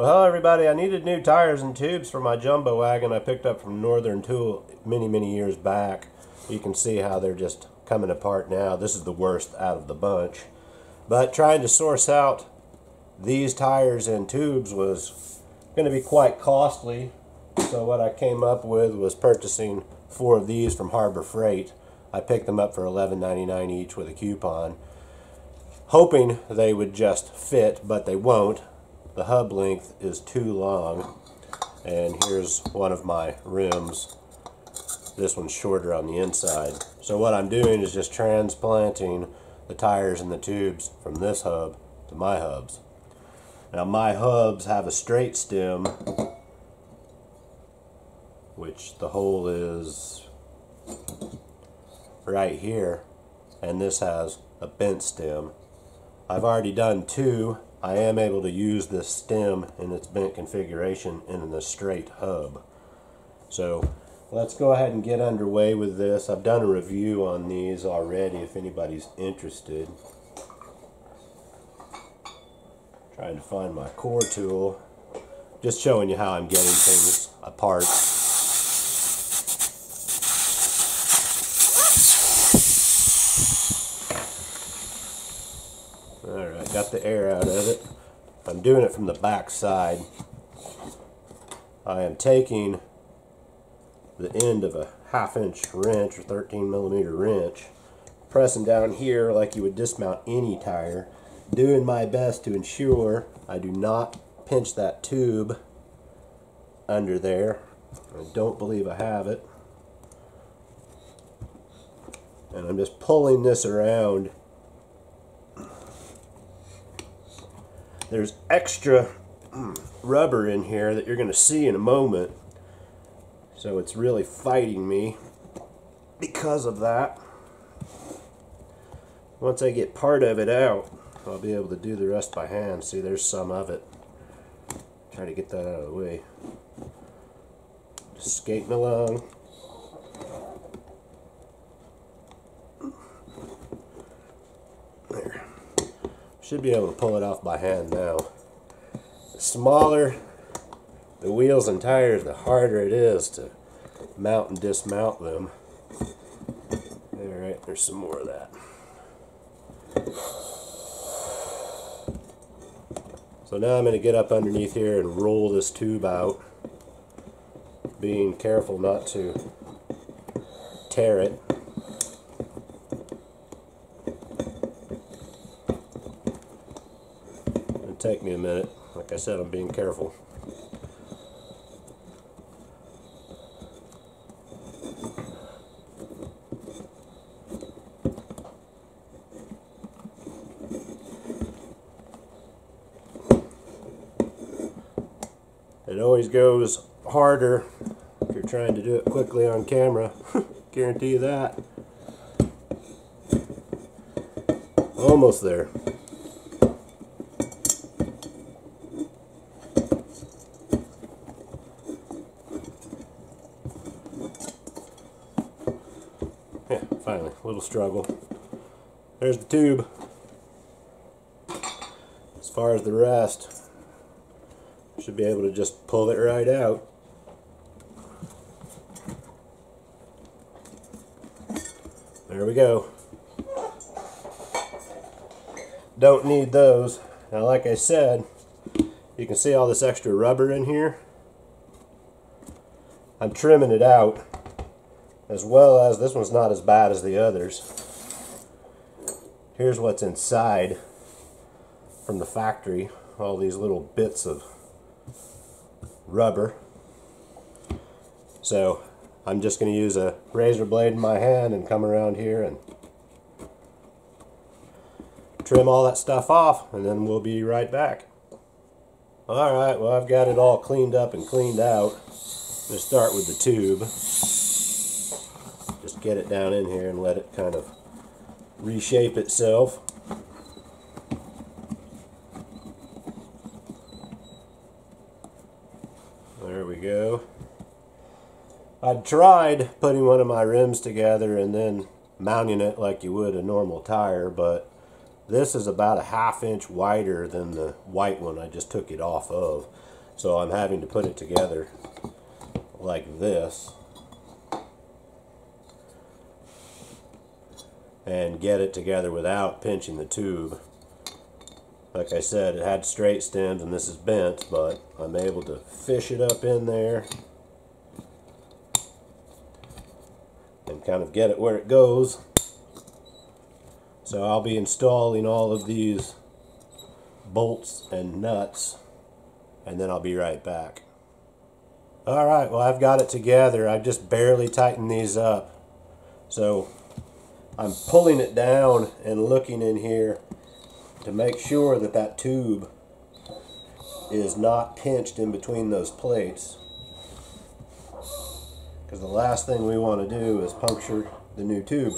Well, hello everybody. I needed new tires and tubes for my jumbo wagon I picked up from Northern Tool many years back. You can see how they're just coming apart now. This is the worst out of the bunch. But trying to source out these tires and tubes was going to be quite costly. So what I came up with was purchasing 4 of these from Harbor Freight. I picked them up for $11.99 each with a coupon, hoping they would just fit, but they won't. The hub length is too long, and here's one of my rims. This one's shorter on the inside. So what I'm doing is just transplanting the tires and the tubes from this hub to my hubs. Now my hubs have a straight stem, which the hole is right here, and this has a bent stem. I've already done 2. I am able to use this stem in its bent configuration in the straight hub. So let's go ahead and get underway with this. I've done a review on these already if anybody's interested. Trying to find my core tool. Just showing you how I'm getting things apart. Alright, got the air out of it. I'm doing it from the back side. I am taking the end of a 1/2-inch wrench or 13mm wrench, pressing down here like you would dismount any tire, doing my best to ensure I do not pinch that tube under there. I don't believe I have it. And I'm just pulling this around. There's extra rubber in here that you're going to see in a moment. So it's really fighting me because of that. Once I get part of it out, I'll be able to do the rest by hand. See, there's some of it. Try to get that out of the way. Just skating along. There. Should be able to pull it off by hand now. The smaller the wheels and tires, the harder it is to mount and dismount them. Alright, there's some more of that. So now I'm going to get up underneath here and roll this tube out, being careful not to tear it. It'll take me a minute. Like I said, I'm being careful. It always goes harder if you're trying to do it quickly on camera. Guarantee you that. Almost there. Yeah, finally, a little struggle. There's the tube. As far as the rest, should be able to just pull it right out. There we go. Don't need those. Now, like I said, you can see all this extra rubber in here. I'm trimming it out, as well as this one's not as bad as the others. Here's what's inside from the factory. All these little bits of rubber. So I'm just going to use a razor blade in my hand and come around here and trim all that stuff off, and then we'll be right back. Alright, well, I've got it all cleaned up and cleaned out. I'm going to start with the tube. Just get it down in here and let it kind of reshape itself. There we go. I'd tried putting one of my rims together and then mounting it like you would a normal tire, but this is about a 1/2 inch wider than the white one I just took it off of. So I'm having to put it together like this and get it together without pinching the tube. Like I said, it had straight stems and this is bent, but I'm able to fish it up in there and kind of get it where it goes. So I'll be installing all of these bolts and nuts, and then I'll be right back. Alright, well, I've got it together. I've just barely tightened these up. So I'm pulling it down and looking in here to make sure that that tube is not pinched in between those plates, because the last thing we want to do is puncture the new tube.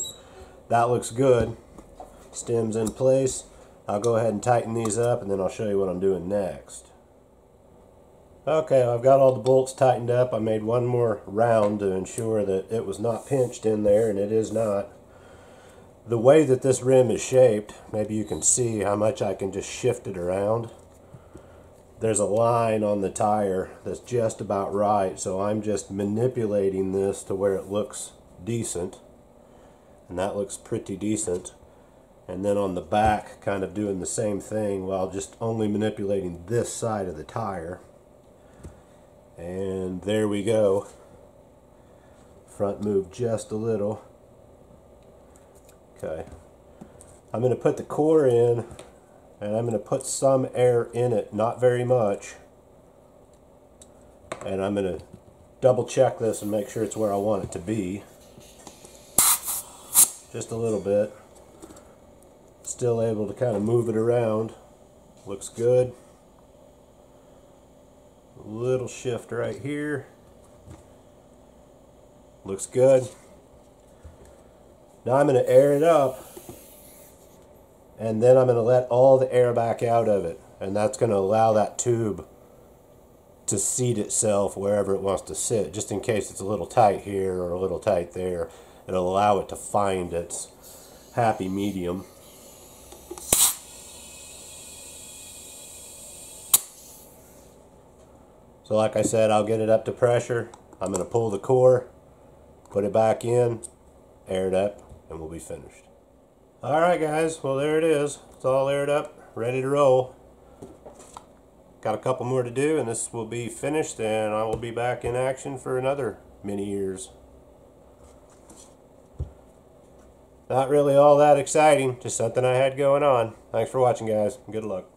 That looks good. Stems in place. I'll go ahead and tighten these up and then I'll show you what I'm doing next. Okay, I've got all the bolts tightened up. I made one more round to ensure that it was not pinched in there, and it is not. The way that this rim is shaped, maybe you can see how much I can just shift it around. There's a line on the tire that's just about right, so I'm just manipulating this to where it looks decent, and that looks pretty decent. And then on the back, kind of doing the same thing while just only manipulating this side of the tire. And there we go. Front moved just a little. Okay. I'm going to put the core in, and I'm going to put some air in it, not very much. And I'm going to double check this and make sure it's where I want it to be. Just a little bit. Still able to kind of move it around. Looks good. A little shift right here. Looks good. Now I'm going to air it up, and then I'm going to let all the air back out of it, and that's going to allow that tube to seat itself wherever it wants to sit, just in case it's a little tight here or a little tight there. It'll allow it to find its happy medium. So like I said, I'll get it up to pressure. I'm going to pull the core, put it back in, air it up, and we'll be finished. Alright guys, well there it is. It's all aired up, ready to roll. Got a couple more to do and this will be finished, and I will be back in action for another many years. Not really all that exciting, just something I had going on. Thanks for watching guys, good luck.